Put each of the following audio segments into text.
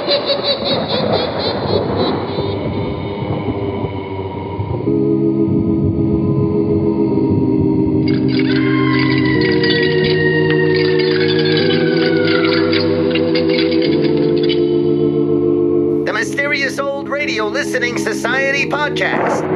The Mysterious Old Radio Listening Society podcast.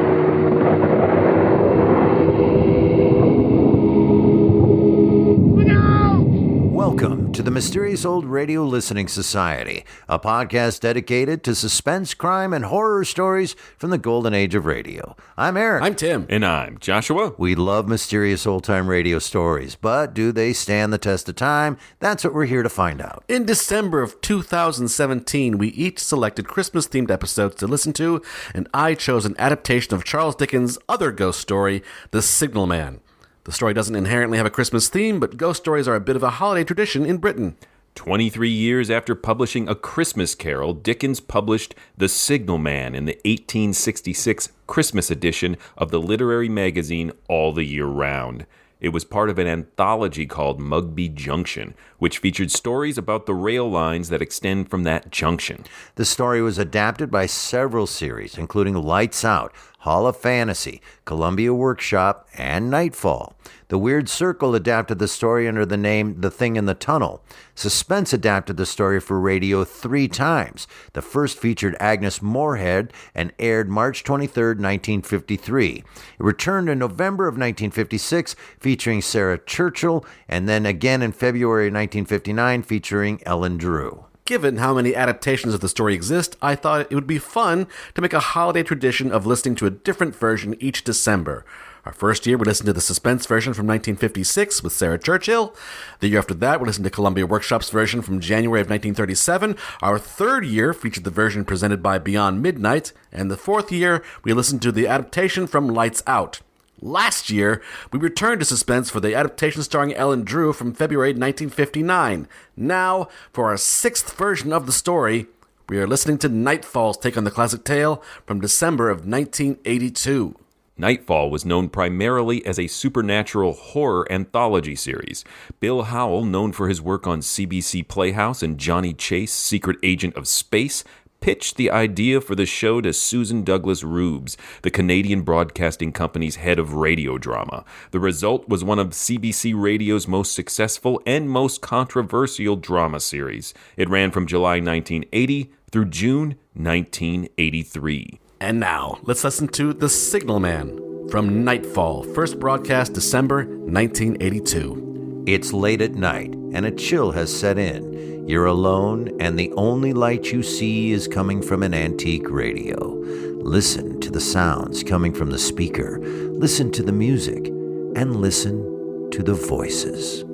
Welcome to the Mysterious Old Radio Listening Society, a podcast dedicated to suspense, crime, and horror stories from the golden age of radio. I'm Eric. I'm Tim. And I'm Joshua. We love mysterious old-time radio stories, but do they stand the test of time? That's what we're here to find out. In December of 2017, we each selected Christmas-themed episodes to listen to, and I chose an adaptation of Charles Dickens' other ghost story, The Signalman. The story doesn't inherently have a Christmas theme, but ghost stories are a bit of a holiday tradition in Britain. 23 years after publishing A Christmas Carol, Dickens published The Signalman in the 1866 Christmas edition of the literary magazine All the Year Round. It was part of an anthology called Mugby Junction, which featured stories about the rail lines that extend from that junction. The story was adapted by several series, including Lights Out, Hall of Fantasy, Columbia Workshop, and Nightfall. The Weird Circle adapted the story under the name The Thing in the Tunnel. Suspense adapted the story for radio 3 times. The first featured Agnes Moorehead and aired March 23, 1953. It returned in November of 1956 featuring Sarah Churchill, and then again in February 1959 featuring Ellen Drew. Given how many adaptations of the story exist, I thought it would be fun to make a holiday tradition of listening to a different version each December. Our first year, we listened to the suspense version from 1956 with Sarah Churchill. The year after that, we listened to Columbia Workshop's version from January of 1937. Our third year featured the version presented by Beyond Midnight. And the fourth year, we listened to the adaptation from Lights Out. Last year, we returned to suspense for the adaptation starring Ellen Drew from February 1959. Now, for our sixth version of the story, we are listening to Nightfall's take on the classic tale from December of 1982. Nightfall was known primarily as a supernatural horror anthology series. Bill Howell, known for his work on CBC Playhouse and Johnny Chase, Secret Agent of Space, pitched the idea for the show to Susan Douglas Rubes, the Canadian Broadcasting Company's head of radio drama. The result was one of CBC Radio's most successful and most controversial drama series. It ran from July 1980 through June 1983. And now, let's listen to The Signalman from Nightfall, first broadcast December 1982. It's late at night, and a chill has set in. You're alone, and the only light you see is coming from an antique radio. Listen to the sounds coming from the speaker. Listen to the music, and listen to the voices.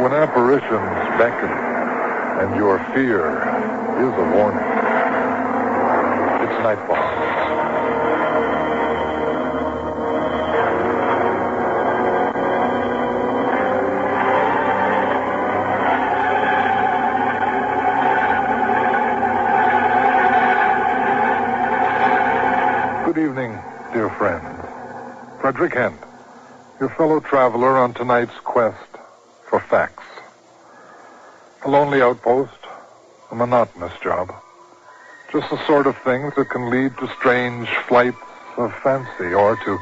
When apparitions beckon, and your fear is a warning, it's Nightfall. Good evening, dear friends. Frederick Hent, your fellow traveler on tonight's quest for facts. A lonely outpost, a monotonous job. Just the sort of thing that can lead to strange flights of fancy or to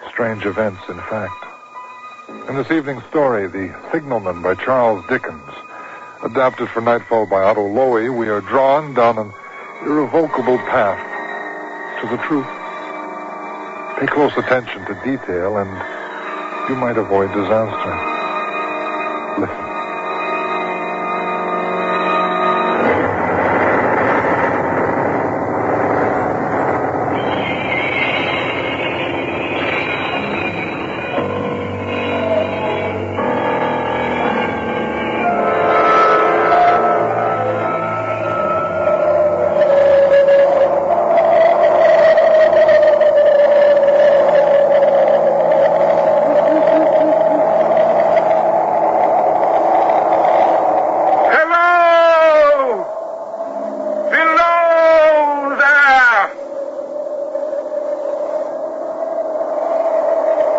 strange events, in fact. In this evening's story, The Signalman by Charles Dickens, adapted for Nightfall by Otto Lowy, we are drawn down an irrevocable path to the truth. Pay close attention to detail and you might avoid disaster. Listen.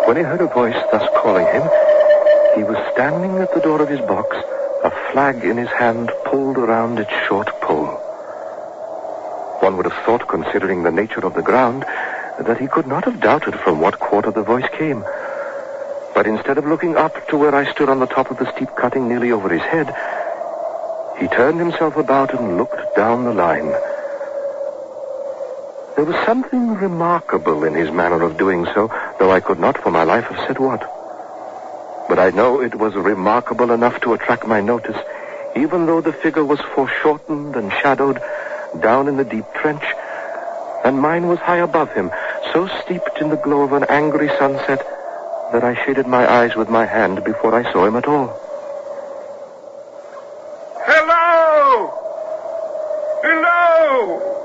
When he heard a voice thus calling him, he was standing at the door of his box, a flag in his hand pulled around its short pole. One would have thought, considering the nature of the ground, that he could not have doubted from what quarter the voice came. But instead of looking up to where I stood on the top of the steep cutting nearly over his head, he turned himself about and looked down the line. There was something remarkable in his manner of doing so, though I could not for my life have said what. But I know it was remarkable enough to attract my notice, even though the figure was foreshortened and shadowed down in the deep trench, and mine was high above him, so steeped in the glow of an angry sunset that I shaded my eyes with my hand before I saw him at all. Hello! Hello!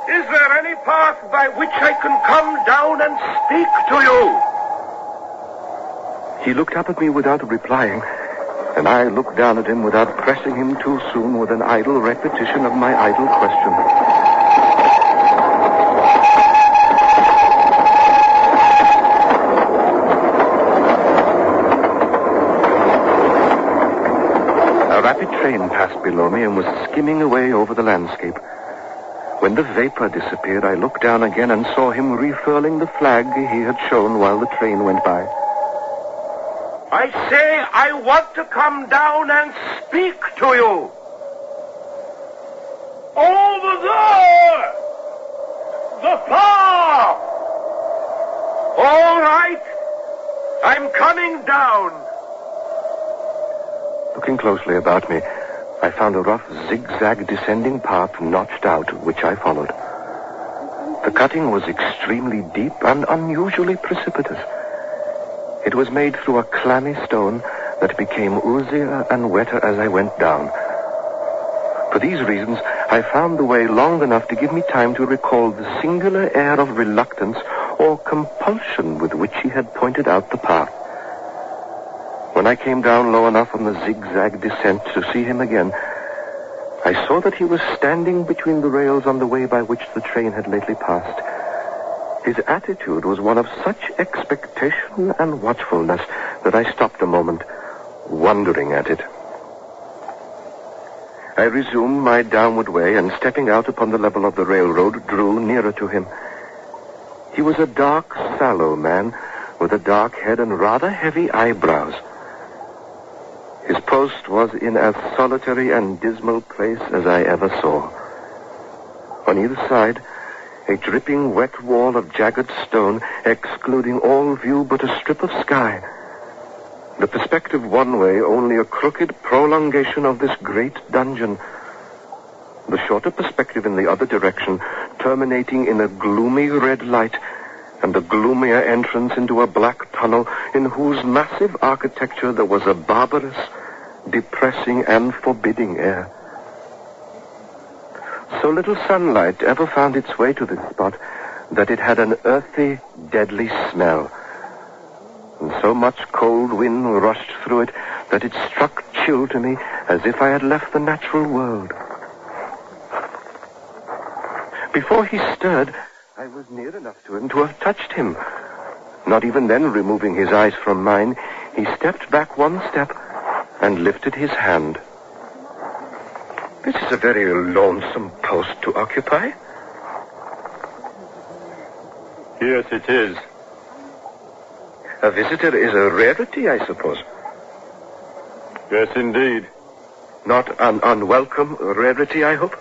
Is there any path by which I can come down and speak to you? He looked up at me without replying, and I looked down at him without pressing him too soon with an idle repetition of my idle question. A rapid train passed below me and was skimming away over the landscape. When the vapor disappeared, I looked down again and saw him refurling the flag he had shown while the train went by. I say I want to come down and speak to you. Over there! The path! All right. I'm coming down. Looking closely about me, I found a rough zigzag descending path notched out, which I followed. The cutting was extremely deep and unusually precipitous. It was made through a clammy stone that became oozier and wetter as I went down. For these reasons, I found the way long enough to give me time to recall the singular air of reluctance or compulsion with which he had pointed out the path. When I came down low enough on the zigzag descent to see him again, I saw that he was standing between the rails on the way by which the train had lately passed. His attitude was one of such expectation and watchfulness that I stopped a moment, wondering at it. I resumed my downward way and, stepping out upon the level of the railroad, drew nearer to him. He was a dark, sallow man with a dark head and rather heavy eyebrows. His post was in as solitary and dismal place as I ever saw. On either side, a dripping wet wall of jagged stone, excluding all view but a strip of sky. The perspective one way only a crooked prolongation of this great dungeon. The shorter perspective in the other direction, terminating in a gloomy red light, and a gloomier entrance into a black tunnel in whose massive architecture there was a barbarous, depressing, and forbidding air. So little sunlight ever found its way to this spot that it had an earthy, deadly smell. And so much cold wind rushed through it that it struck chill to me as if I had left the natural world. Before he stirred, I was near enough to him to have touched him. Not even then removing his eyes from mine, he stepped back one step and lifted his hand. This is a very lonesome post to occupy. Yes, it is. A visitor is a rarity, I suppose. Yes, indeed. Not an unwelcome rarity, I hope.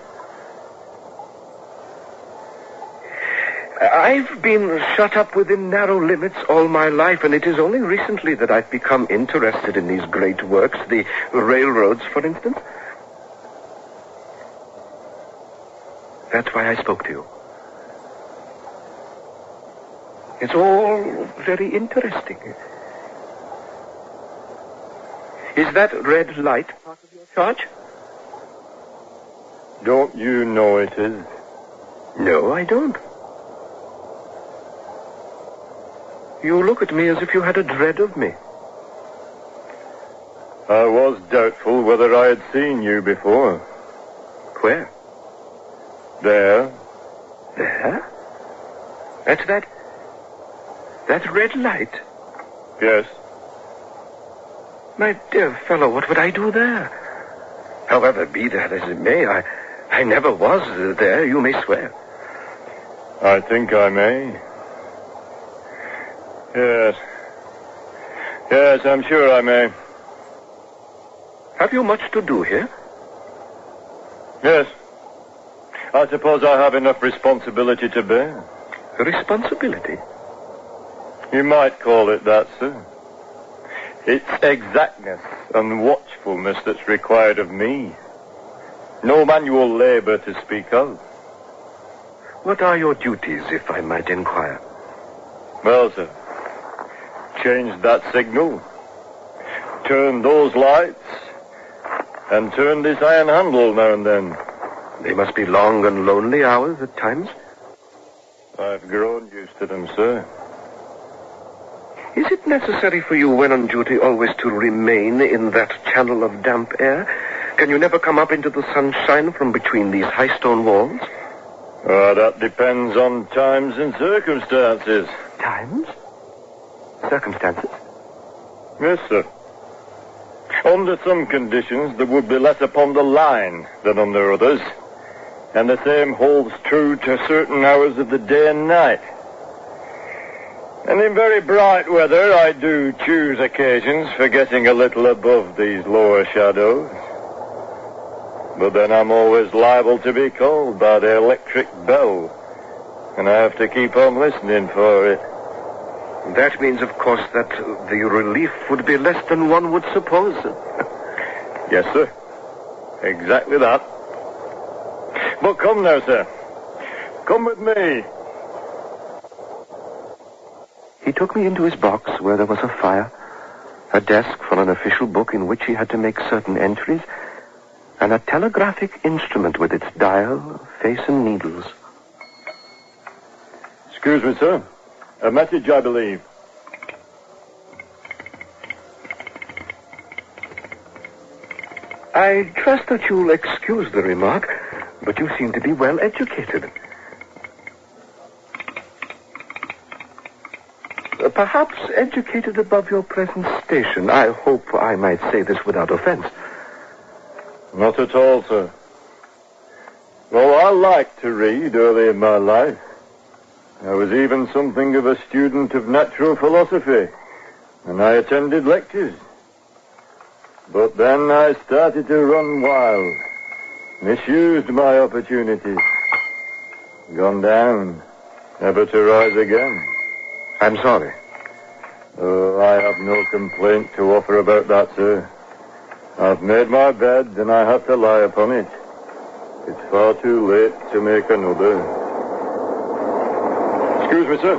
I've been shut up within narrow limits all my life, and it is only recently that I've become interested in these great works, the railroads, for instance. That's why I spoke to you. It's all very interesting. Is that red light part of your charge? Don't you know it is? No, I don't. You look at me as if you had a dread of me. I was doubtful whether I had seen you before. Where? There. There? That's that That red light? Yes. My dear fellow, what would I do there? However, be that as it may, I never was there, you may swear. I think I may. Yes. Yes, I'm sure I may. Have you much to do here? Yes. I suppose I have enough responsibility to bear. Responsibility? You might call it that, sir. It's exactness and watchfulness that's required of me. No manual labor to speak of. What are your duties, if I might inquire? Well, sir, change that signal, turn those lights, and turn this iron handle now and then. They must be long and lonely hours at times. I've grown used to them, sir. Is it necessary for you when on duty always to remain in that channel of damp air? Can you never come up into the sunshine from between these high stone walls? That depends on times and circumstances. Times? Circumstances? Yes, sir. Under some conditions, there would be less upon the line than under others. And the same holds true to certain hours of the day and night. And in very bright weather, I do choose occasions for getting a little above these lower shadows. But then I'm always liable to be called by the electric bell. And I have to keep on listening for it. That means, of course, that the relief would be less than one would suppose. Yes, sir. Exactly that. But come now, sir. Come with me. He took me into his box where there was a fire, a desk for an official book in which he had to make certain entries, and a telegraphic instrument with its dial, face, and needles. Excuse me, sir. A message, I believe. I trust that you'll excuse the remark, but you seem to be well educated. Perhaps educated above your present station. I hope I might say this without offense. Not at all, sir. Well, I liked to read early in my life. I was even something of a student of natural philosophy, and I attended lectures. But then I started to run wild, misused my opportunities, gone down, never to rise again. I'm sorry. Oh, I have no complaint to offer about that, sir. I've made my bed, and I have to lie upon it. It's far too late to make another. Excuse me, sir.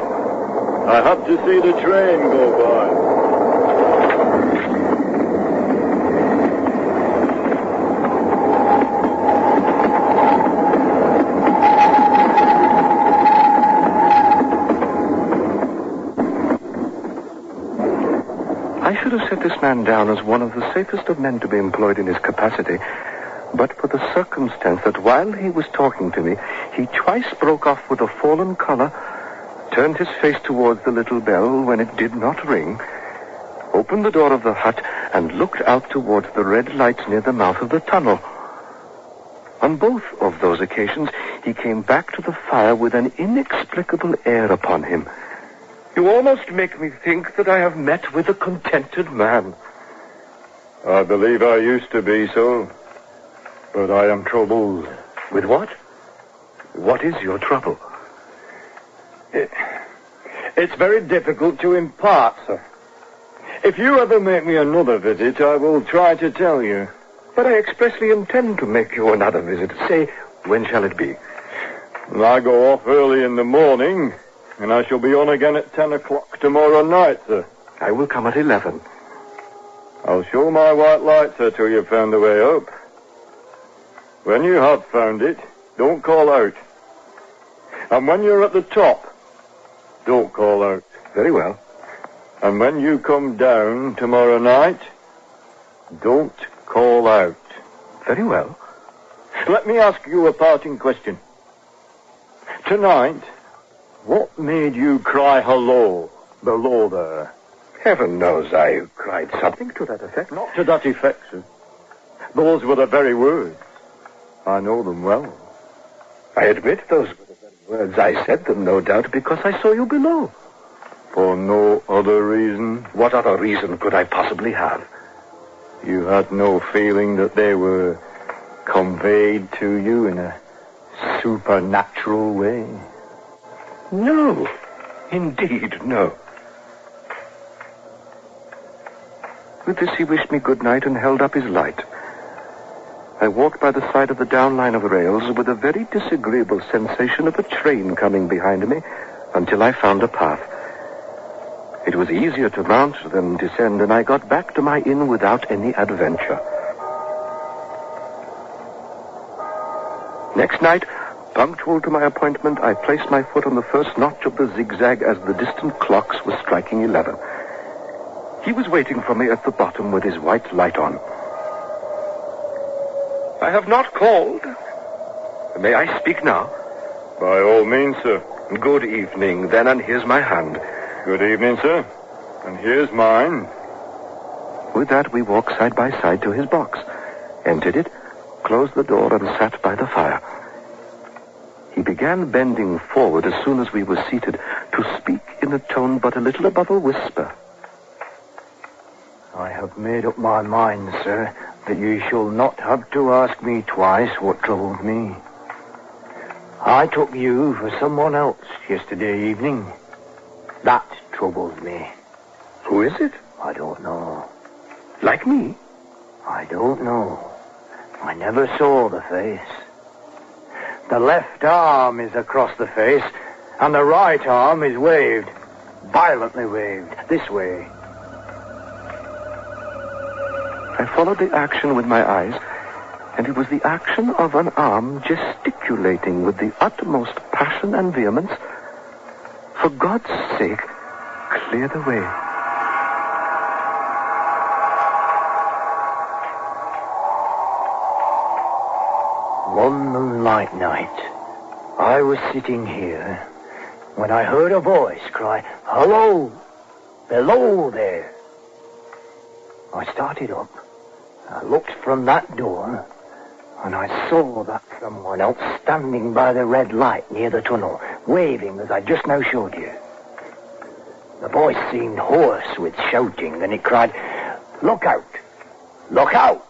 I have to see the train go by. I should have set this man down as one of the safest of men to be employed in his capacity, but for the circumstance that while he was talking to me, he twice broke off with a fallen color, turned his face towards the little bell when it did not ring, opened the door of the hut, and looked out towards the red lights near the mouth of the tunnel. On both of those occasions, he came back to the fire with an inexplicable air upon him. You almost make me think that I have met with a contented man. I believe I used to be so, but I am troubled. With what? What is your trouble? It's very difficult to impart, sir. If you ever make me another visit, I will try to tell you. But I expressly intend to make you another visit. Say, when shall it be? I go off early in the morning, and I shall be on again at 10 o'clock tomorrow night, sir. I will come at 11. I'll show my white light, sir, till you've found the way up. When you have found it, don't call out. And when you're at the top, don't call out. Very well. And when you come down tomorrow night, don't call out. Very well. Let me ask you a parting question. Tonight, what made you cry hello Below there. Heaven knows I cried something to that effect. Not to that effect, sir. Those were the very words. I know them well. I admit those were the very words. I said them, no doubt, because I saw you below. For no other reason? What other reason could I possibly have? You had no feeling that they were conveyed to you in a supernatural way? No. Indeed, no. With this, he wished me good night and held up his light. I walked by the side of the down line of rails with a very disagreeable sensation of a train coming behind me until I found a path. It was easier to mount than descend, and I got back to my inn without any adventure. Next night, punctual to my appointment, I placed my foot on the first notch of the zigzag as the distant clocks were striking 11. He was waiting for me at the bottom with his white light on. I have not called. May I speak now? By all means, sir. Good evening, then, and here's my hand. Good evening, sir. And here's mine. With that, we walked side by side to his box, entered it, closed the door, and sat by the fire. He began bending forward as soon as we were seated to speak in a tone but a little above a whisper. I have made up my mind, sir, that you shall not have to ask me twice what troubled me. I took you for someone else yesterday evening. That troubled me. Who is it? I don't know. Like me? I don't know. I never saw the face. The left arm is across the face, and the right arm is waved, violently waved, this way. I followed the action with my eyes, and it was the action of an arm gesticulating with the utmost passion and vehemence. For God's sake, clear the way. One moonlight night, I was sitting here when I heard a voice cry, "Hello, below there." I started up. I looked from that door, and I saw that someone else standing by the red light near the tunnel, waving as I just now showed you. The voice seemed hoarse with shouting, and it cried, "Look out! Look out!"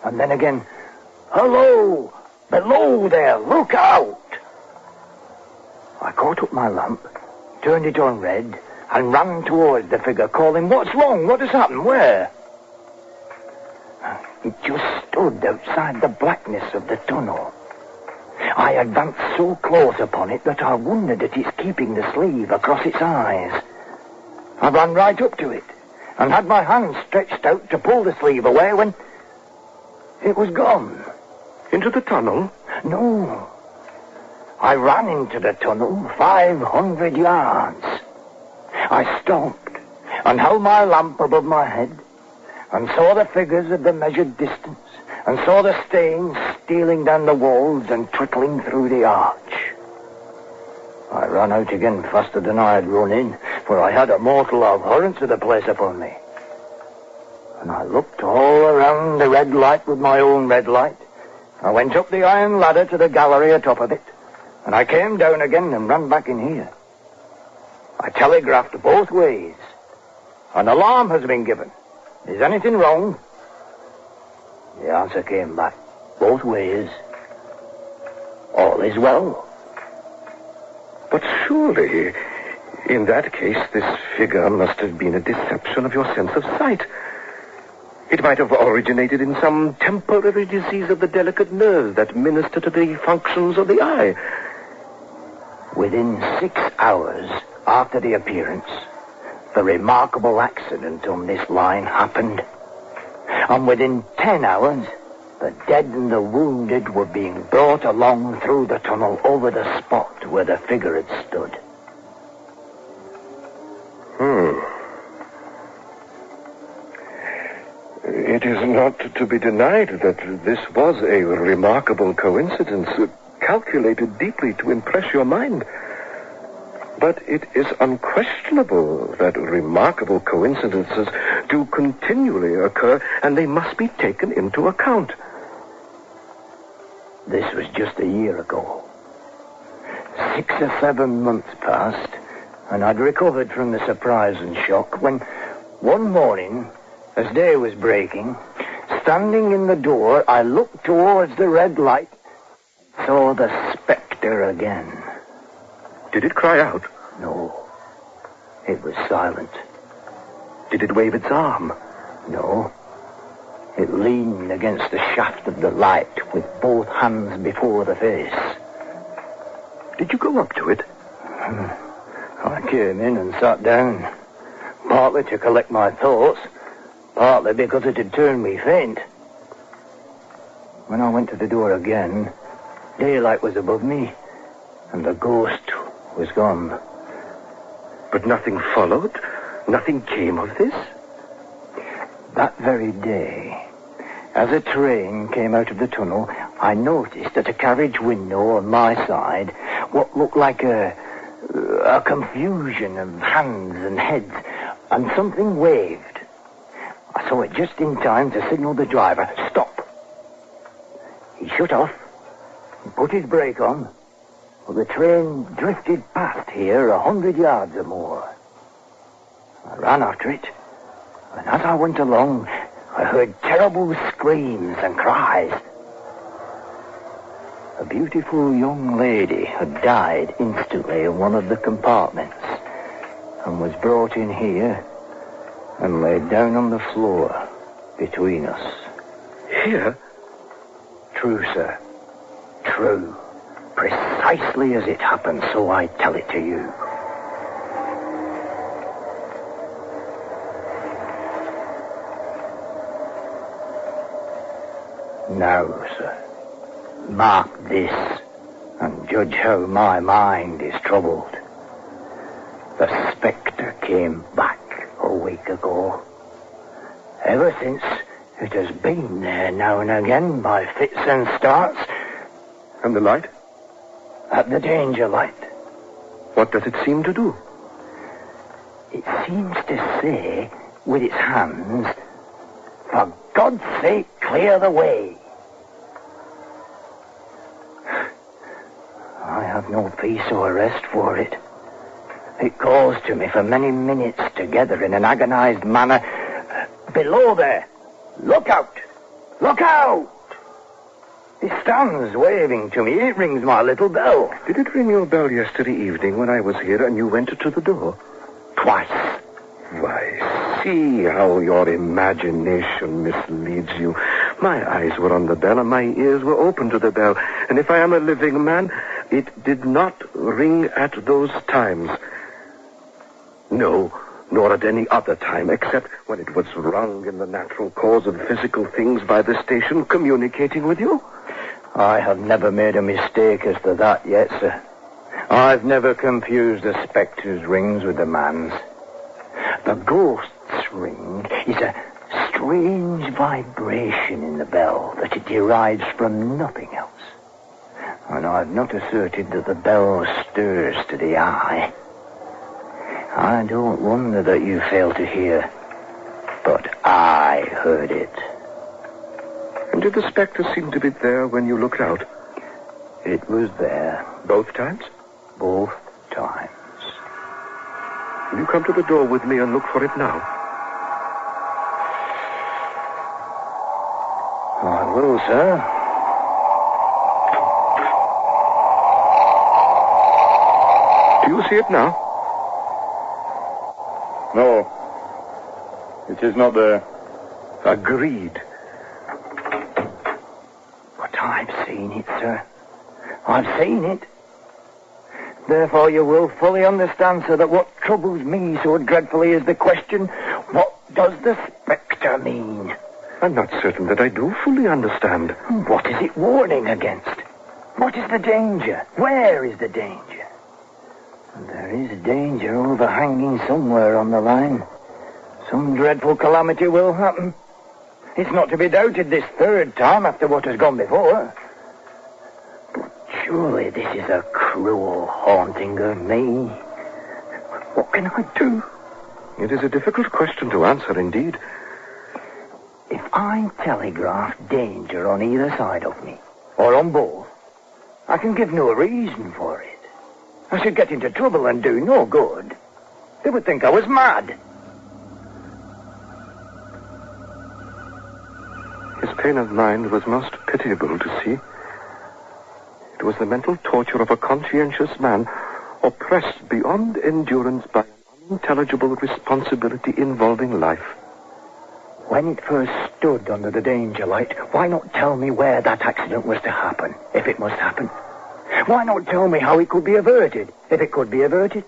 And then again, "Hello! Below there! Look out!" I caught up my lamp, turned it on red, and ran towards the figure, calling, "What's wrong? What has happened? Where?" It just stood outside the blackness of the tunnel. I advanced so close upon it that I wondered at its keeping the sleeve across its eyes. I ran right up to it and had my hand stretched out to pull the sleeve away when it was gone. Into the tunnel? No. I ran into the tunnel 500 yards. I stopped and held my lamp above my head and saw the figures of the measured distance and saw the stains stealing down the walls and trickling through the arch. I ran out again faster than I had run in, for I had a mortal abhorrence of the place upon me. And I looked all around the red light with my own red light. I went up the iron ladder to the gallery atop of it, and I came down again and ran back in here. I telegraphed both ways. An alarm has been given. Is anything wrong? The answer came back, both ways. All is well. But surely, in that case, this figure must have been a deception of your sense of sight. It might have originated in some temporary disease of the delicate nerves that minister to the functions of the eye. Within 6 hours after the appearance, the remarkable accident on this line happened. And within 10 hours, the dead and the wounded were being brought along through the tunnel over the spot where the figure had stood. It is not to be denied that this was a remarkable coincidence, calculated deeply to impress your mind. But it is unquestionable that remarkable coincidences do continually occur, and they must be taken into account. This was just a year ago. 6 or 7 months passed, and I'd recovered from the surprise and shock when, one morning, as day was breaking, standing in the door, I looked towards the red light, saw the spectre again. Did it cry out? No. It was silent. Did it wave its arm? No. It leaned against the shaft of the light with both hands before the face. Did you go up to it? I came in and sat down, partly to collect my thoughts, partly because it had turned me faint. When I went to the door again, daylight was above me, and the ghost was gone. But nothing followed? Nothing came of this? That very day, as a train came out of the tunnel, I noticed at a carriage window on my side what looked like a confusion of hands and heads, and something waved. I saw it just in time to signal the driver, stop. He shut off and put his brake on, but the train drifted past here 100 yards or more. I ran after it, and as I went along, I heard terrible screams and cries. A beautiful young lady had died instantly in one of the compartments and was brought in here and laid down on the floor between us. Here? True, sir. True. Precisely as it happened, so I tell it to you. Now, sir, mark this and judge how my mind is troubled. The spectre came back a week ago. Ever since, it has been there now and again by fits and starts. And the light? At the danger light. What does it seem to do? It seems to say, with its hands, for God's sake, clear the way. I have no peace or rest for it. It calls to me for many minutes together in an agonized manner. Below there, look out! Look out! It stands waving to me. It rings my little bell. Did it ring your bell yesterday evening when I was here and you went to the door? Twice. Why, see how your imagination misleads you. My eyes were on the bell and my ears were open to the bell. And if I am a living man, it did not ring at those times. No, nor at any other time, except when it was rung in the natural course of physical things by the station communicating with you. I have never made a mistake as to that yet, sir. I've never confused the spectre's rings with the man's. The ghost's ring is a strange vibration in the bell that it derives from nothing else. And I've not asserted that the bell stirs to the eye. I don't wonder that you fail to hear, but I heard it. And did the spectre seem to be there when you looked out? It was there. Both times? Both times. Will you come to the door with me and look for it now? I will, sir. Do you see it now? No. It is not there. Agreed. But I've seen it, sir. I've seen it. Therefore you will fully understand, sir, that what troubles me so dreadfully is the question, what does the spectre mean? I'm not certain that I do fully understand. What is it warning against? What is the danger? Where is the danger? There is danger overhanging somewhere on the line. Some dreadful calamity will happen. It's not to be doubted this third time after what has gone before. But surely this is a cruel haunting of me. What can I do? It is a difficult question to answer, indeed. If I telegraph danger on either side of me, or on both, I can give no reason for it. I should get into trouble and do no good. They would think I was mad. His pain of mind was most pitiable to see. It was the mental torture of a conscientious man oppressed beyond endurance by an unintelligible responsibility involving life. When it first stood under the danger light, why not tell me where that accident was to happen, if it must happen? Why not tell me how it could be averted, if it could be averted?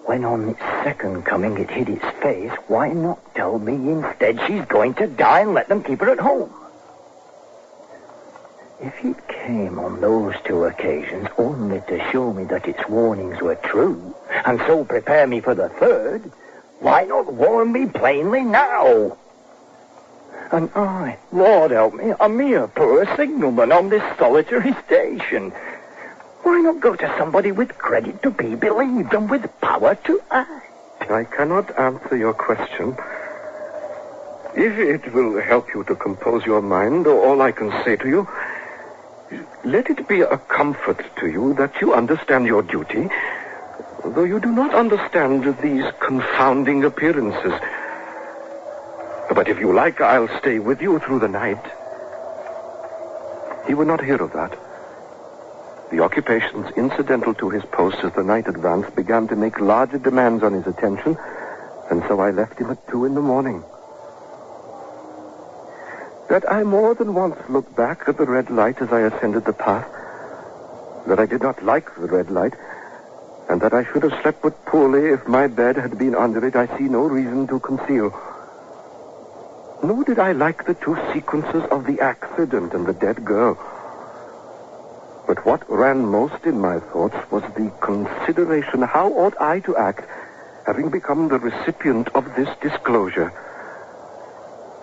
When on its second coming it hid its face, why not tell me instead she's going to die and let them keep her at home? If it came on those two occasions only to show me that its warnings were true, and so prepare me for the third, why not warn me plainly now? And I, Lord help me, a mere poor signalman on this solitary station. Why not go to somebody with credit to be believed and with power to act? I cannot answer your question. If it will help you to compose your mind, all I can say to you, let it be a comfort to you that you understand your duty, though you do not understand these confounding appearances. But if you like, I'll stay with you through the night. He would not hear of that. The occupations incidental to his post as the night advanced began to make larger demands on his attention, and so I left him at 2 a.m. That I more than once looked back at the red light as I ascended the path, that I did not like the red light, and that I should have slept but poorly if my bed had been under it, I see no reason to conceal. Nor did I like the two sequences of the accident and the dead girl. But what ran most in my thoughts was the consideration, how ought I to act, having become the recipient of this disclosure?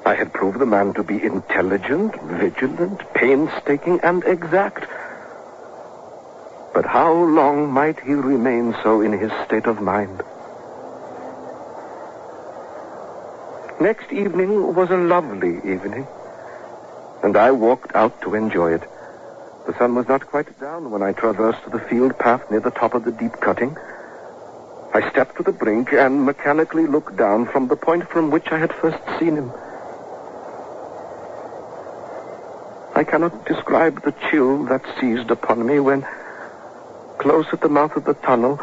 I had proved the man to be intelligent, vigilant, painstaking, and exact. But how long might he remain so in his state of mind? Next evening was a lovely evening, and I walked out to enjoy it. The sun was not quite down when I traversed the field path near the top of the deep cutting. I stepped to the brink and mechanically looked down from the point from which I had first seen him. I cannot describe the chill that seized upon me when, close at the mouth of the tunnel,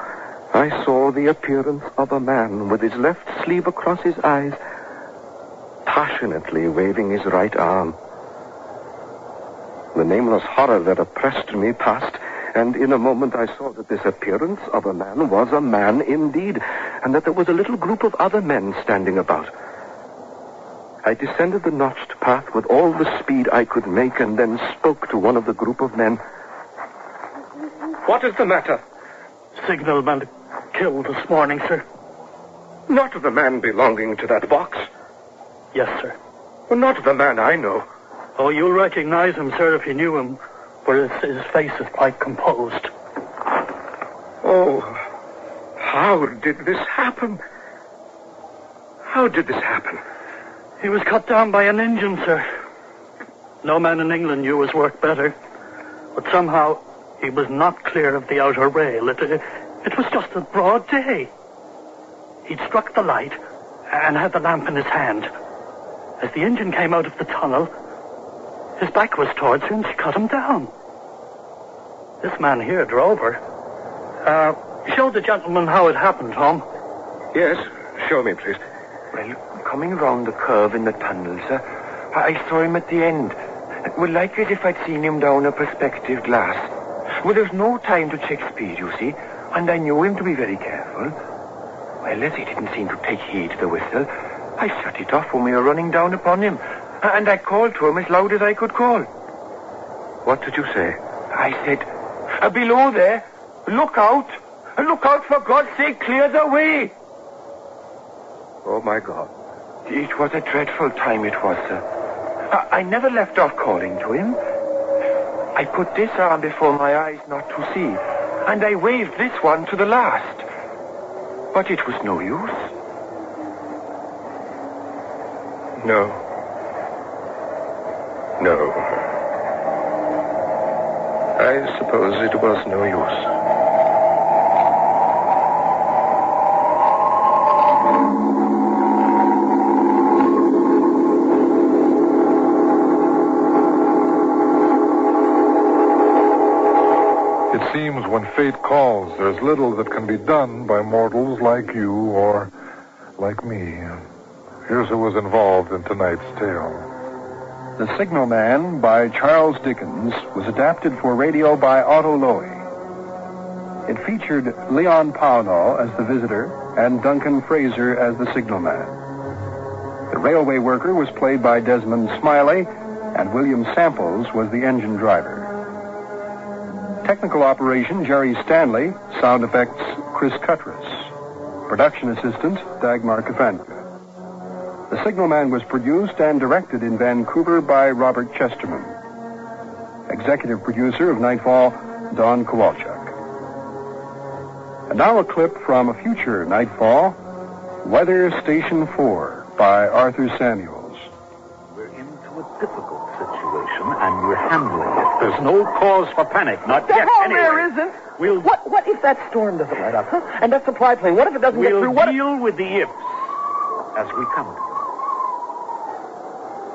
I saw the appearance of a man with his left sleeve across his eyes, passionately waving his right arm. The nameless horror that oppressed me passed, and in a moment I saw that this appearance of a man was a man indeed, and that there was a little group of other men standing about. I descended the notched path with all the speed I could make, and then spoke to one of the group of men. What is the matter? Signalman killed this morning, sir. Not the man belonging to that box. Yes, sir. Well, not the man I know. Oh, you'll recognize him, sir, if you knew him, for his face is quite composed. Oh, how did this happen? How did this happen? He was cut down by an engine, sir. No man in England knew his work better, but somehow he was not clear of the outer rail. It was just a broad day. He'd struck the light and had the lamp in his hand. As the engine came out of the tunnel, his back was towards her and she cut him down. This man here drove her. Show the gentleman how it happened, Tom. Yes, show me, please. Well, coming round the curve in the tunnel, sir, I saw him at the end. Well, like as if I'd seen him down a perspective glass. Well, there's no time to check speed, you see, and I knew him to be very careful. Well, as he didn't seem to take heed to the whistle, I shut it off when we were running down upon him, and I called to him as loud as I could call. What did you say? I said, below there, look out! Look out, for God's sake, clear the way! Oh, my God. It was a dreadful time, it was, sir. I never left off calling to him. I put this arm before my eyes not to see, and I waved this one to the last. But it was no use. No. No. I suppose it was no use. It seems when fate calls, there's little that can be done by mortals like you or like me. Here's who was involved in tonight's tale. The Signalman by Charles Dickens was adapted for radio by Otto Loewy. It featured Leon Pownall as the visitor and Duncan Fraser as the signalman. The railway worker was played by Desmond Smiley, and William Samples was the engine driver. Technical operation, Jerry Stanley. Sound effects, Chris Cuttress. Production assistant, Dagmar Kafanka. The Signalman was produced and directed in Vancouver by Robert Chesterman. Executive producer of Nightfall, Don Kowalchuk. And now a clip from a future Nightfall, Weather Station 4 by Arthur Samuels. We're into a difficult situation, and we're handling it. There's no cause for panic, not yet, anyway. There isn't. What if that storm doesn't light up, huh? And that supply plane, what if it doesn't get through? We'll deal with the ifs as we come to them.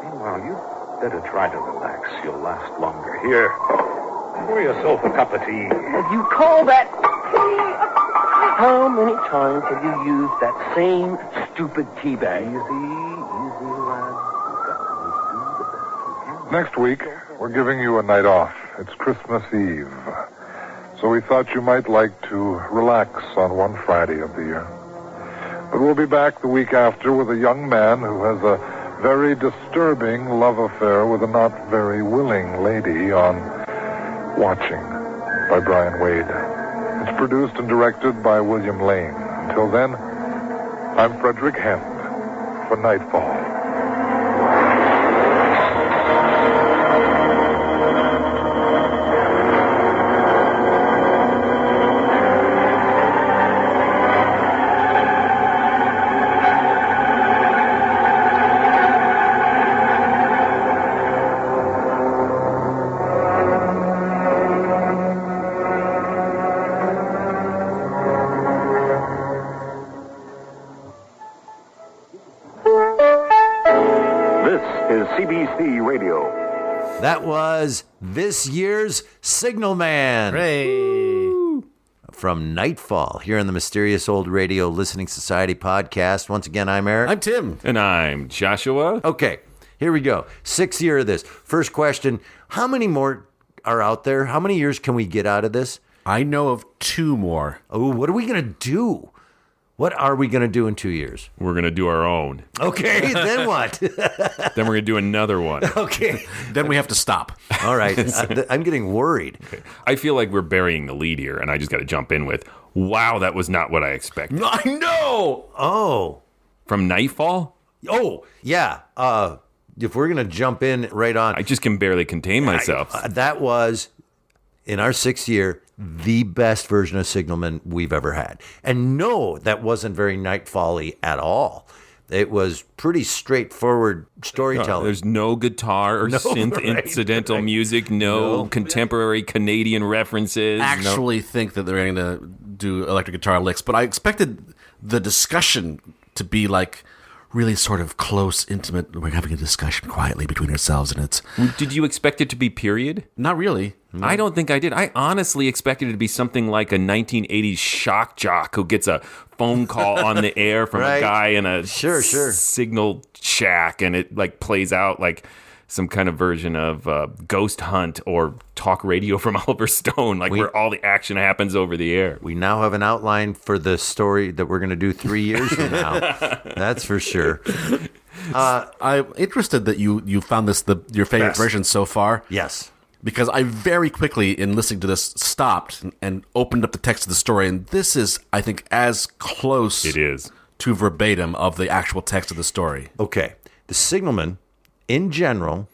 Meanwhile, you better try to relax. You'll last longer. Here, pour yourself a cup of tea. You call that tea? How many times have you used that same stupid tea bag? Easy, lad. Next week, we're giving you a night off. It's Christmas Eve. So we thought you might like to relax on one Friday of the year. But we'll be back the week after with a young man who has a very disturbing love affair with a not very willing lady on Watching by Brian Wade. It's produced and directed by William Lane. Until then, I'm Frederick Hend for Nightfall. CBC Radio. That was this year's Signalman. Hooray! From Nightfall, here on the Mysterious Old Radio Listening Society podcast. Once again, I'm Eric. I'm Tim. And I'm Joshua. Okay, here we go. 6th year of this. First question, how many more are out there? How many years can we get out of this? I know of 2 more. Oh, what are we going to do? What are we going to do in 2 years? We're going to do our own. Okay, then what? Then we're going to do another one. Okay. Then we have to stop. All right. I'm getting worried. Okay. I feel like we're burying the lead here, and I just got to jump in with, wow, that was not what I expected. I know! Oh. From Nightfall? Oh, yeah. If we're going to jump in right on. I just can barely contain myself. That was, in our 6th year, the best version of Signalman we've ever had. And no, that wasn't very Nightfall-y at all. It was pretty straightforward storytelling. There's no guitar or synth incidental music, no contemporary Canadian references. I actually think that they're going to do electric guitar licks, but I expected the discussion to be like really sort of close, intimate. We're having a discussion quietly between ourselves, and it's... Did you expect it to be period? Not really. I don't think I did. I honestly expected it to be something like a 1980s shock jock who gets a phone call on the air from a guy in a signal shack, and it like plays out like some kind of version of Ghost Hunt or talk radio from Oliver Stone, like where all the action happens over the air. We now have an outline for the story that we're going to do 3 years from now. That's for sure. I'm interested that you found this your favorite version so far. Yes. Because I very quickly, in listening to this, stopped and opened up the text of the story, and this is, I think, as close to verbatim of the actual text of the story. Okay. The Signalman, in general,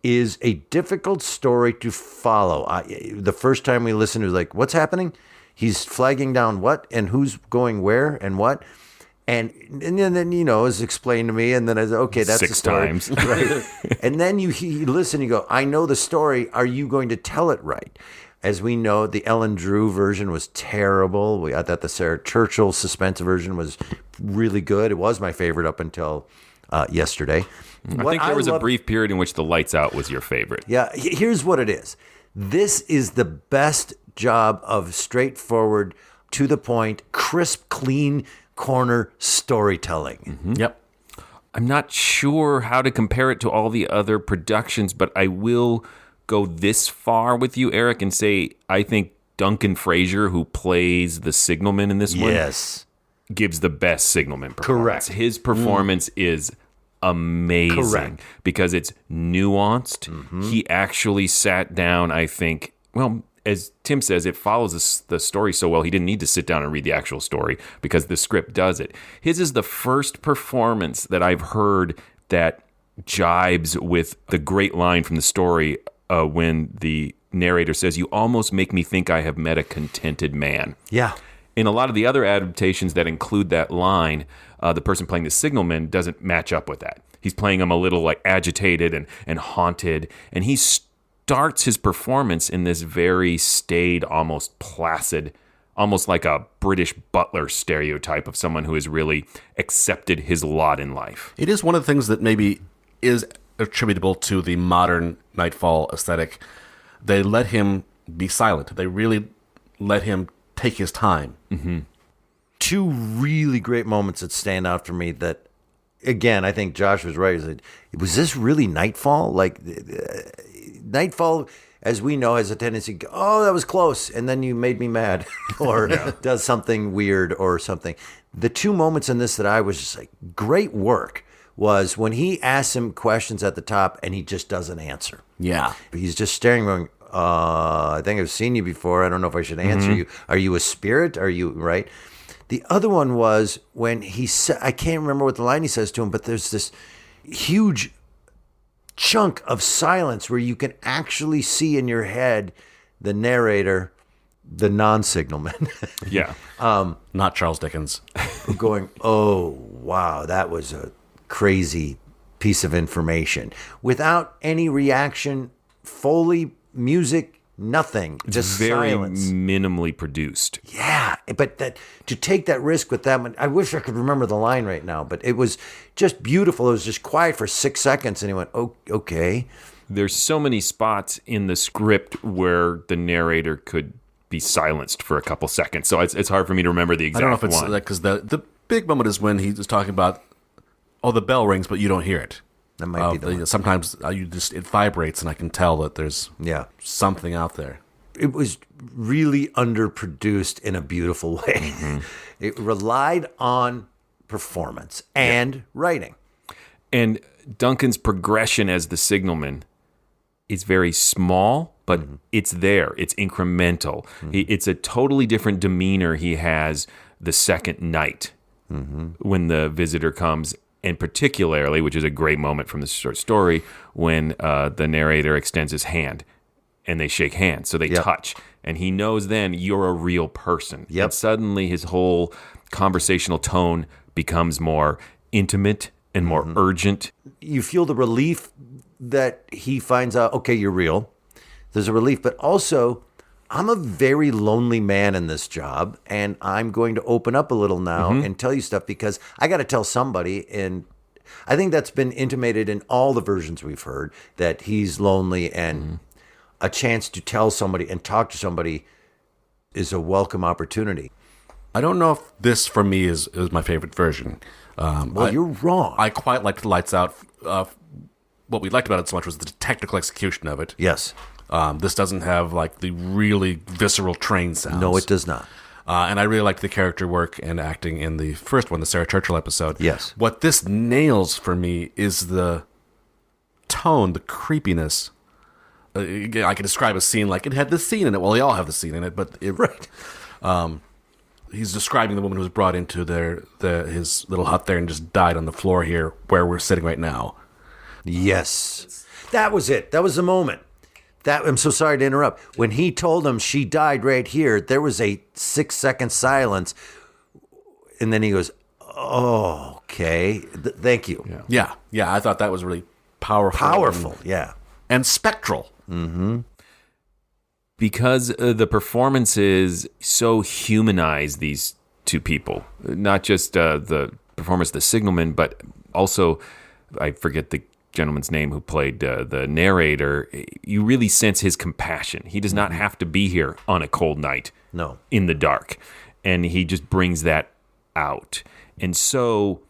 is a difficult story to follow. The first time we listened, it was like, what's happening? he's flagging down what and who's going where and what. And then you know, it's explained to me, and then I said, okay, that's 6 the story. times. Right. And then you listen, you go, I know the story. Are you going to tell it right? As we know, the Ellen Drew version was terrible. I thought the Sarah Churchill suspense version was really good. It was my favorite up until yesterday. I think there was a brief period in which The Lights Out was your favorite. Yeah, here's what it is. This is the best job of straightforward, to the point, crisp, clean corner storytelling. Mm-hmm. Yep. I'm not sure how to compare it to all the other productions, but I will go this far with you, Eric, and say I think Duncan Fraser, who plays the signalman in this one, gives the best signalman performance. Correct. His performance is amazing. Correct. Because it's nuanced. Mm-hmm. He actually sat down, I think, well, as Tim says, it follows the story so well, he didn't need to sit down and read the actual story because the script does it. His is the first performance that I've heard that jibes with the great line from the story when the narrator says, "You almost make me think I have met a contented man." Yeah. In a lot of the other adaptations that include that line, the person playing the signalman doesn't match up with that. He's playing him a little like agitated and haunted, and he starts his performance in this very staid, almost placid, almost like a British butler stereotype of someone who has really accepted his lot in life. It is one of the things that maybe is attributable to the modern Nightfall aesthetic. They let him be silent. They really let him take his time. Mm-hmm. Two really great moments that stand out for me that, again, I think Josh was right. Was this really Nightfall? Like, Nightfall, as we know, has a tendency to go, oh, that was close, and then you made me mad, or does something weird or something. The two moments in this that I was just like, great work, was when he asks him questions at the top and he just doesn't answer. Yeah. He's just staring, going, I think I've seen you before. I don't know if I should answer you. Are you a spirit? Are you, right? The other one was when he said, I can't remember what the line he says to him, but there's this huge chunk of silence where you can actually see in your head the narrator, the non-signalman. Yeah. Not Charles Dickens. Going, oh, wow, that was a crazy piece of information. Without any reaction, Foley, music, nothing. Just very silence. Minimally produced. Yeah, but to take that risk with that one, I wish I could remember the line right now, but it was just beautiful. It was just quiet for 6 seconds, and he went, oh, okay. There's so many spots in the script where the narrator could be silenced for a couple seconds, so it's hard for me to remember the exact one. I don't know if it's because the big moment is when he was talking about, oh, the bell rings, but you don't hear it. That might be the one. Sometimes it vibrates, and I can tell that there's something out there. It was really underproduced in a beautiful way. Mm-hmm. It relied on performance and writing. And Duncan's progression as the signalman is very small, but it's there. It's incremental. It's a totally different demeanor he has the second night when the visitor comes. And particularly, which is a great moment from the short story, when the narrator extends his hand and they shake hands. So they touch. And he knows then you're a real person. Yep. And suddenly his whole conversational tone becomes more intimate and more urgent. You feel the relief that he finds out, okay, you're real. There's a relief. But also, I'm a very lonely man in this job, and I'm going to open up a little now and tell you stuff because I got to tell somebody. And I think that's been intimated in all the versions we've heard, that he's lonely, and a chance to tell somebody and talk to somebody is a welcome opportunity. I don't know if this, for me, is my favorite version. You're wrong. I quite liked The Lights Out. What we liked about it so much was the technical execution of it. Yes. This doesn't have like the really visceral train sounds. No, it does not. And I really liked the character work and acting in the first one, the Sarah Churchill episode. Yes. What this nails for me is the tone, the creepiness. I can describe a scene like it had this scene in it. Well, they all have the scene in it, but he's describing the woman who was brought into his little hut there and just died on the floor here where we're sitting right now. Yes. That was it. That was the moment. I'm so sorry to interrupt. When he told him she died right here, there was a 6-second silence. And then he goes, oh, okay. Thank you. Yeah. I thought that was really powerful. Powerful, yeah. And spectral. Mm-hmm. Because the performances so humanize these two people. Not just the performance of the signalman, but also, I forget the gentleman's name who played the narrator. You really sense his compassion. He does not have to be here on a cold night. No. In the dark. And he just brings that out. And so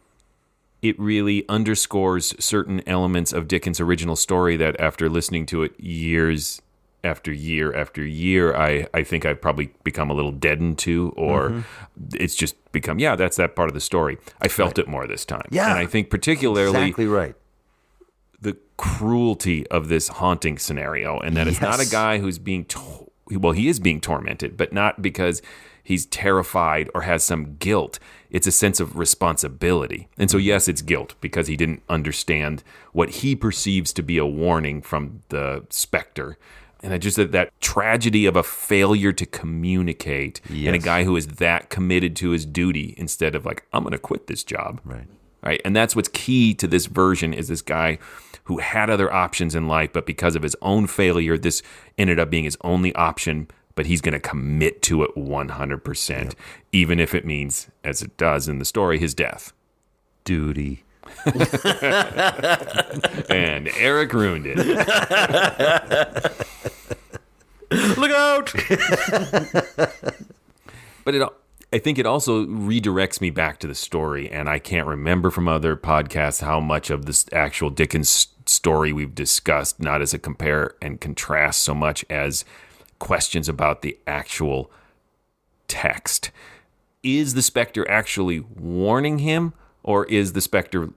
it really underscores certain elements of Dickens' original story that after listening to it years after year after year, I think I've probably become a little deadened to, or it's just become, that's that part of the story. I felt it more this time. Yeah. And I think particularly exactly right. the cruelty of this haunting scenario, and that it's not a guy who's being, he is being tormented, but not because he's terrified or has some guilt. It's a sense of responsibility. And so, yes, it's guilt because he didn't understand what he perceives to be a warning from the specter. And I just that tragedy of a failure to communicate, and a guy who is that committed to his duty instead of like, I'm going to quit this job. Right. And that's what's key to this version is this guy who had other options in life, but because of his own failure, this ended up being his only option. But he's going to commit to it 100%, even if it means, as it does in the story, his death. Duty. And Eric ruined it. Look out! But I think it also redirects me back to the story, and I can't remember from other podcasts how much of this actual Dickens story we've discussed, not as a compare and contrast so much as questions about the actual text. Is the specter actually warning him, or is the specter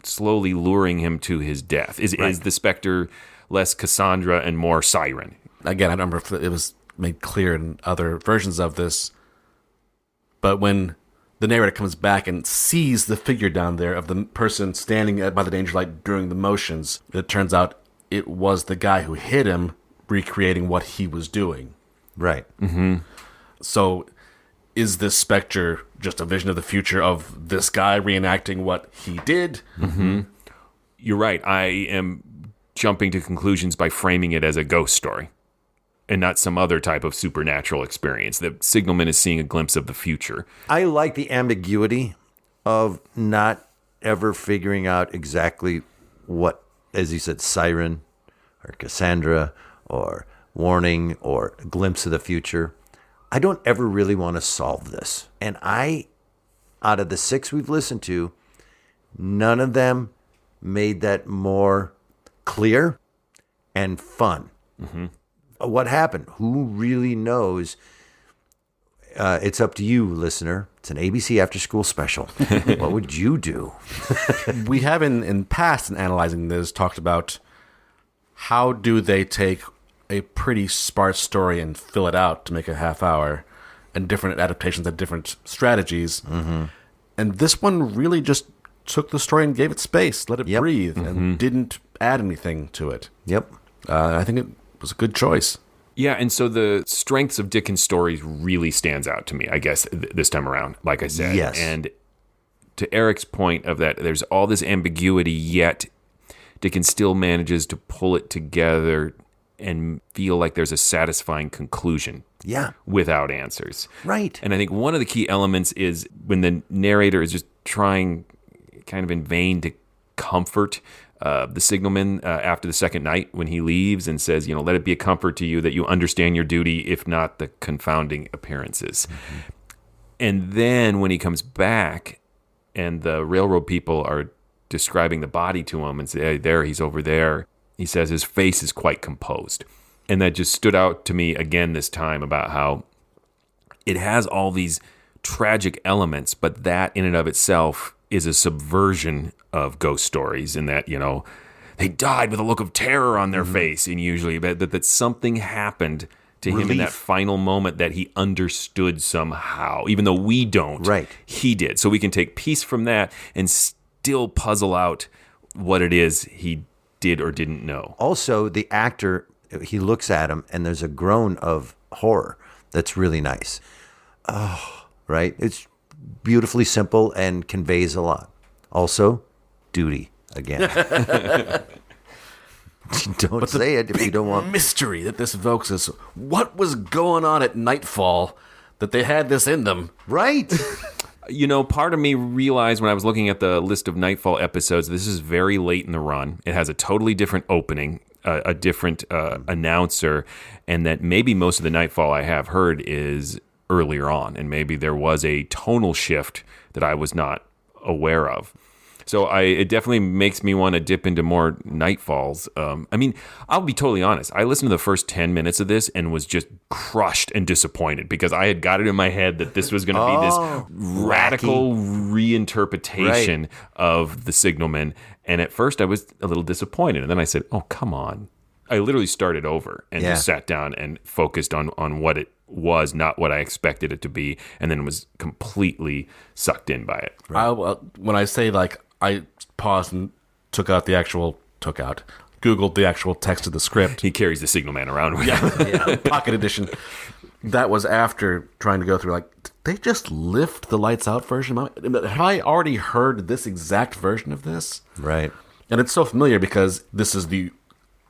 slowly luring him to his death? Is the specter less Cassandra and more Siren? Again, I don't remember if it was made clear in other versions of this, but when the narrator comes back and sees the figure down there of the person standing by the danger light during the motions, it turns out it was the guy who hit him recreating what he was doing. Right. Mm-hmm. So is this specter just a vision of the future of this guy reenacting what he did? Mm-hmm. You're right. I am jumping to conclusions by framing it as a ghost story and not some other type of supernatural experience. The signalman is seeing a glimpse of the future. I like the ambiguity of not ever figuring out exactly what, as you said, Siren or Cassandra or warning or glimpse of the future. I don't ever really want to solve this. And out of the 6 we've listened to, none of them made that more clear and fun. Mm-hmm. What happened? Who really knows? It's up to you, listener. It's an ABC After School special. What would you do? We have in past, in analyzing this, talked about how do they take a pretty sparse story and fill it out to make a half hour, and different adaptations and different strategies. Mm-hmm. And this one really just took the story and gave it space, let it breathe, and didn't add anything to it. Yep. I think it was a good choice. Yeah, and so the strengths of Dickens' stories really stands out to me, I guess, this time around, like I said. Yes. And to Eric's point of that, there's all this ambiguity, yet Dickens still manages to pull it together and feel like there's a satisfying conclusion. Yeah. Without answers. Right. And I think one of the key elements is when the narrator is just trying kind of in vain to comfort the signalman after the second night when he leaves and says, let it be a comfort to you that you understand your duty, if not the confounding appearances. Mm-hmm. And then when he comes back and the railroad people are describing the body to him and say, hey, there, he's over there, he says his face is quite composed. And that just stood out to me again this time about how it has all these tragic elements, but that in and of itself is a subversion of ghost stories in that, they died with a look of terror on their face, and usually that something happened to him in that final moment that he understood somehow, even though we don't. Right. He did. So we can take peace from that and still puzzle out what it is he did or didn't know. Also, the actor he looks at him, and there's a groan of horror that's really nice. Oh, right? It's beautifully simple and conveys a lot. Also, duty again. Don't say it if you don't want. Mystery that this evokes is what was going on at Nightfall that they had this in them. Right. Part of me realized when I was looking at the list of Nightfall episodes, this is very late in the run. It has a totally different opening, a different announcer, and that maybe most of the Nightfall I have heard is earlier on, and maybe there was a tonal shift that I was not aware of. So it definitely makes me want to dip into more Nightfalls. I'll be totally honest. I listened to the first 10 minutes of this and was just crushed and disappointed because I had got it in my head that this was going to be this radical reinterpretation of the Signalman. And at first I was a little disappointed. And then I said, oh, come on. I literally started over and just sat down and focused on what it was, not what I expected it to be, and then was completely sucked in by it. Right. When I say, I paused and googled the actual text of the script. He carries the Signalman around with him. Pocket edition. That was after trying to go through, did they just lift the lights out version? Have I already heard this exact version of this? Right. And it's so familiar because this is the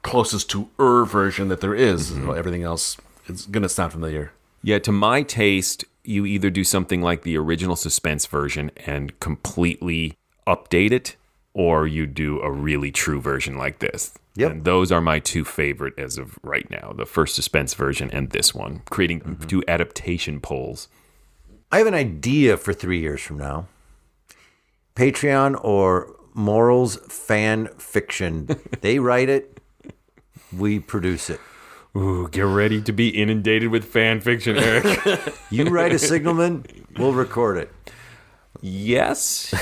closest to version that there is. Mm-hmm. Everything else is going to sound familiar. Yeah, to my taste, you either do something like the original suspense version and completely update it, or you do a really true version like this. Yep. And those are my two favorite as of right now, the first suspense version and this one, creating two adaptation polls. I have an idea for 3 years from now. Patreon or Morals fan fiction. They write it, we produce it. Ooh, get ready to be inundated with fan fiction, Eric. You write a Signalman, we'll record it. Yes.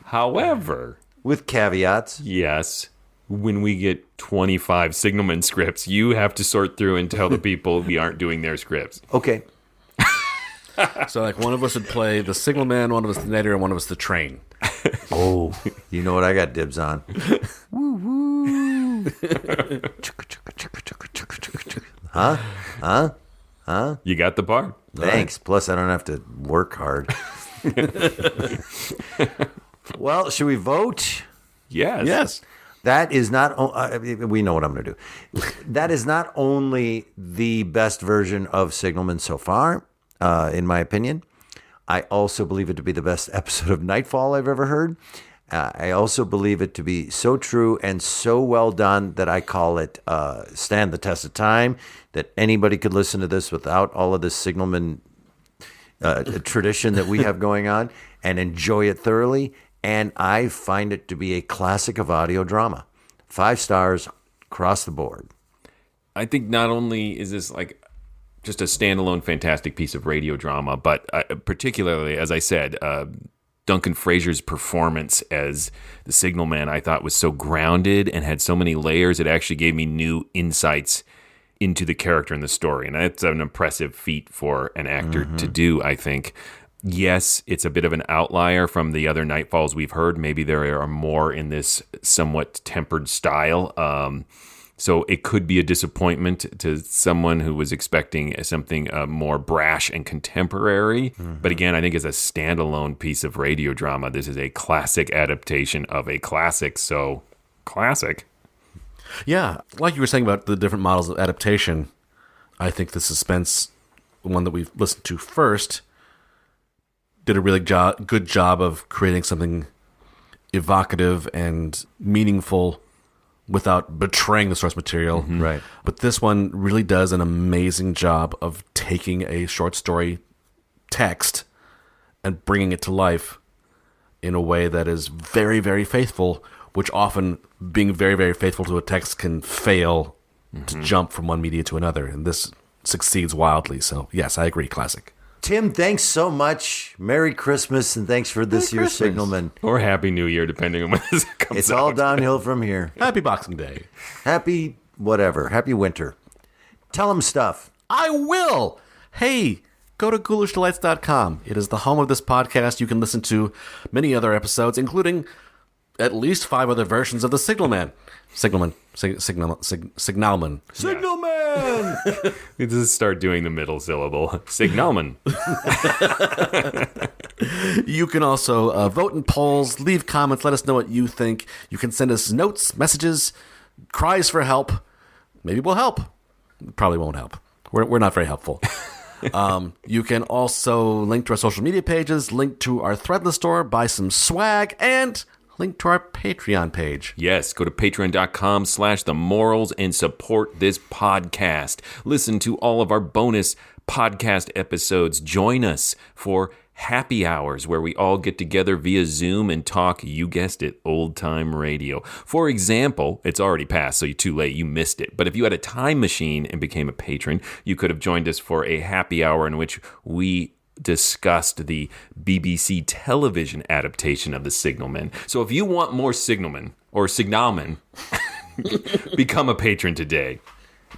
However, with caveats. Yes. When we get 25 Signalman scripts, you have to sort through and tell the people we aren't doing their scripts. Okay. So, one of us would play the Signalman, one of us the Nader, and one of us the Train. Oh, you know what I got dibs on. Woo woo. Huh? You got the part. Thanks. Right. Plus, I don't have to work hard. Well, should we vote? Yes. That is not. We know what I'm going to do. That is not only the best version of Signalman so far, in my opinion. I also believe it to be the best episode of Nightfall I've ever heard. I also believe it to be so true and so well done that I call it stand the test of time, that anybody could listen to this without all of this Signalman tradition that we have going on and enjoy it thoroughly. And I find it to be a classic of audio drama. 5 stars across the board. I think not only is this just a standalone fantastic piece of radio drama, but particularly, as I said, Duncan Fraser's performance as the Signalman I thought was so grounded and had so many layers. It actually gave me new insights into the character and the story. And that's an impressive feat for an actor to do, I think. Yes, it's a bit of an outlier from the other Nightfalls we've heard. Maybe there are more in this somewhat tempered style. So it could be a disappointment to someone who was expecting something more brash and contemporary. But again, I think as a standalone piece of radio drama, this is a classic adaptation of a classic. So, classic. Yeah, like you were saying about the different models of adaptation, I think the suspense, the one that we've listened to first, did a really good job of creating something evocative and meaningful without betraying the source material. Right. But this one really does an amazing job of taking a short story text and bringing it to life in a way that is very, very faithful, which often being very, very faithful to a text can fail to jump from one media to another. And this succeeds wildly. So, yes, I agree. Classic. Tim, thanks so much. Merry Christmas, and thanks for this year's Signalman. Or Happy New Year, depending on when this comes out. It's all downhill from here. Happy Boxing Day. Happy whatever. Happy winter. Tell them stuff. I will. Hey, go to ghoulishdelights.com. It is the home of this podcast. You can listen to many other episodes, including at least 5 other versions of the Signalman. Signalman. Signalman! We just start doing the middle syllable. Signalman. You can also vote in polls, leave comments, let us know what you think. You can send us notes, messages, cries for help. Maybe we'll help. Probably won't help. We're not very helpful. You can also link to our social media pages, link to our Threadless store, buy some swag, and link to our Patreon page. Yes, go to patreon.com/themorals and support this podcast. Listen to all of our bonus podcast episodes. Join us for happy hours where we all get together via Zoom and talk, you guessed it, old-time radio. For example, it's already passed, so you're too late, you missed it. But if you had a time machine and became a patron, you could have joined us for a happy hour in which we discussed the BBC television adaptation of The Signalman. So if you want more Signalman, or Signalman, become a patron today.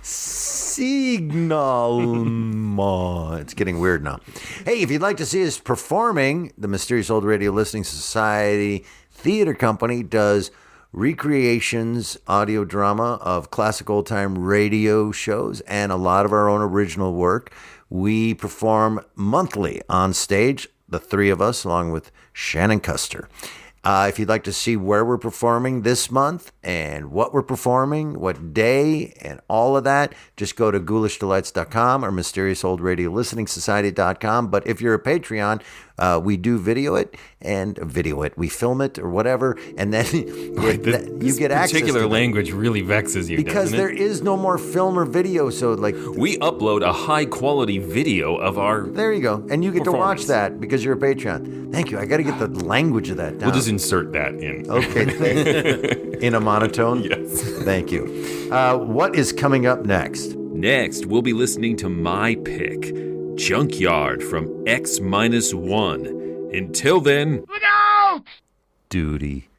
Signalman. It's getting weird now. Hey, if you'd like to see us performing, the Mysterious Old Radio Listening Society Theater Company does recreations, audio drama of classic old-time radio shows and a lot of our own original work. We perform monthly on stage, the 3 of us, along with Shannon Custer. If you'd like to see where we're performing this month and what we're performing, what day, and all of that, just go to ghoulishdelights.com or mysteriousouldradioListeningSociety.com. But if you're a Patreon, we do video it, we film it or whatever, and then you get access to particular language really vexes you, because doesn't it? there is no more film or video, so we upload a high quality video of our there you go, and you get to watch that because you're a Patreon. Thank you. I got to get the language of that down. We'll just insert that in. Okay. In a monotone? Yes. Thank you. What is coming up next? Next, we'll be listening to my pick, Junkyard from X-1. Until then, Duty.